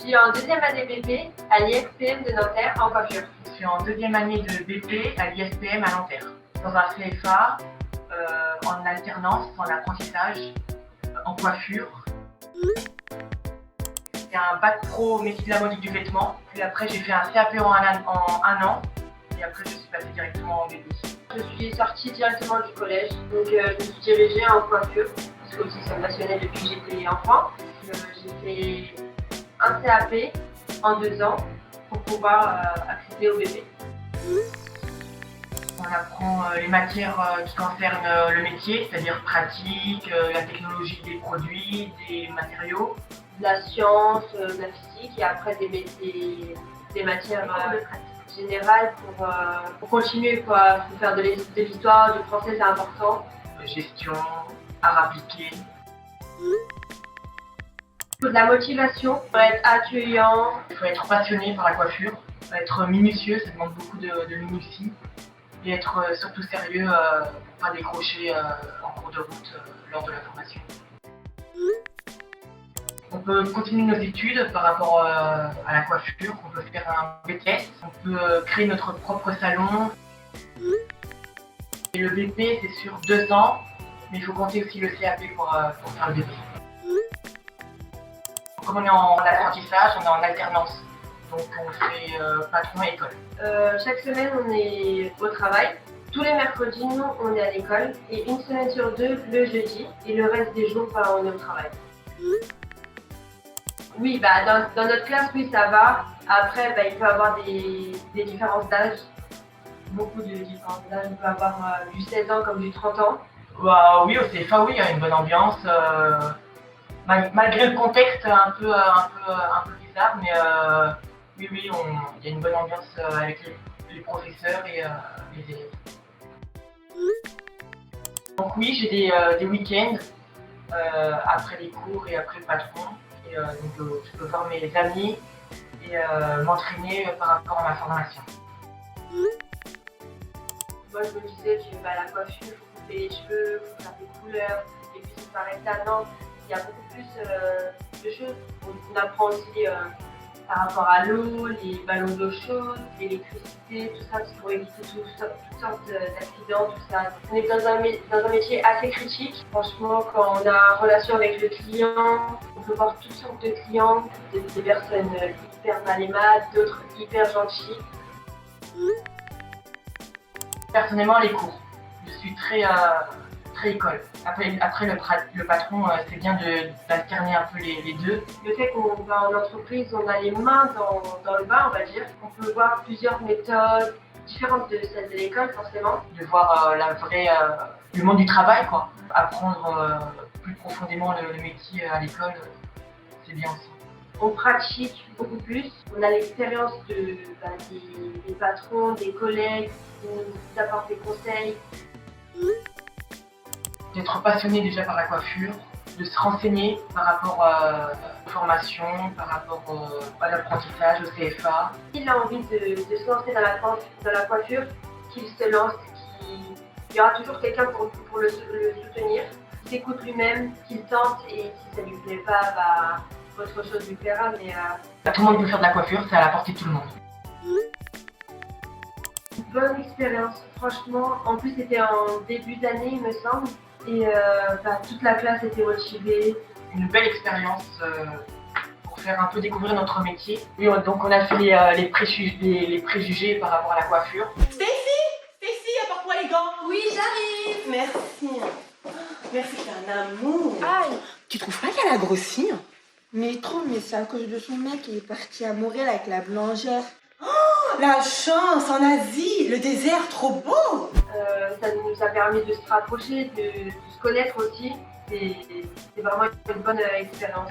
suis en deuxième année BP à l'ISPM de Nanterre en coiffure. Je suis en deuxième année de BP à l'ISPM à Nanterre. Dans un CFA, en alternance, en apprentissage, en coiffure. C'est un bac pro métier de la mode et du vêtement. Puis après, j'ai fait un CAP en un an. Et après, je suis passée directement en BP. Je suis sortie directement du collège, donc je me suis dirigée en coiffure, parce que aussi ça me passionnait depuis que j'étais enfant. J'ai fait un CAP en 2 ans pour pouvoir accéder au BP. On apprend les matières qui concernent le métier, c'est-à-dire pratique, la technologie des produits, des matériaux. De la science, de la physique et après des matières générales pour continuer quoi. Faut faire de l'histoire, du français c'est important. Gestion, art appliqué. Il faut de la motivation, il faut être accueillant. Il faut être passionné par la coiffure, être minutieux, ça demande beaucoup de minutie. Et être surtout sérieux pour pas décrocher en cours de route lors de la formation. On peut continuer nos études par rapport à la coiffure, on peut faire un BTS, on peut créer notre propre salon. Et le BP c'est sur 2 ans, mais il faut compter aussi le CAP pour faire le BP. Comme on est en apprentissage, on est en alternance, donc on fait patron et école. Chaque semaine on est au travail. Tous les mercredis, nous, on est à l'école et une semaine sur 2 le jeudi et le reste des jours, on est au travail. Oui, dans notre classe, oui, ça va. Après, il peut y avoir des différences d'âge. Beaucoup de différences d'âge. On peut avoir du 16 ans comme du 30 ans. Oui, au CFA, oui, il y a une bonne ambiance. Malgré le contexte un peu bizarre, mais oui, il y a une bonne ambiance avec les professeurs et les élèves. Donc oui, j'ai des week-ends après les cours et après le patron. Et, donc je peux voir mes amis et m'entraîner par rapport à ma formation. Moi je me disais que la coiffure, il faut couper les cheveux, il faut faire des couleurs, et puis ça s'arrête là. Non, il y a beaucoup plus de choses. On apprend aussi par rapport à l'eau, les ballons d'eau chaude, l'électricité, tout ça, pour éviter toutes sortes d'accidents, tout ça. On est dans un métier assez critique. Franchement, quand on a relation avec le client, on peut voir toutes sortes de clients, des personnes hyper mal aimables, d'autres hyper gentilles. Personnellement, les cours. Je suis très école. Après le patron, c'est bien d'alterner un peu les deux. Le fait qu'on va en entreprise, on a les mains dans le bas, on va dire. On peut voir plusieurs méthodes différentes de celles de l'école, forcément. De voir le monde du travail, quoi. Apprendre plus profondément le métier à l'école, c'est bien aussi. On pratique beaucoup plus. On a l'expérience des patrons, des collègues qui nous apportent des conseils. D'être passionné déjà par la coiffure, de se renseigner par rapport à la formation, par rapport à l'apprentissage, au CFA. S'il a envie de se lancer dans la coiffure, qu'il se lance, il y aura toujours quelqu'un pour le soutenir, qu'il s'écoute lui-même, qu'il tente et si ça ne lui plaît pas, autre chose lui plaira. Mais tout le monde peut faire de la coiffure, c'est à la portée de tout le monde. Bonne expérience, franchement. En plus, c'était en début d'année, il me semble. Et toute la classe était motivée. Une belle expérience pour faire un peu découvrir notre métier. Oui, donc on a fait les préjugés par rapport à la coiffure. Stacy, apporte-moi les gants. Oui, j'arrive. Merci. Merci, t'es un amour. Aïe. Tu trouves pas qu'elle a grossi? Mais trop, mais c'est à cause de son mec qui est parti à Montréal avec la boulangère. La chance, en Asie, le désert, trop beau. Ça nous a permis de se rapprocher, de se connaître aussi. C'est vraiment une bonne expérience.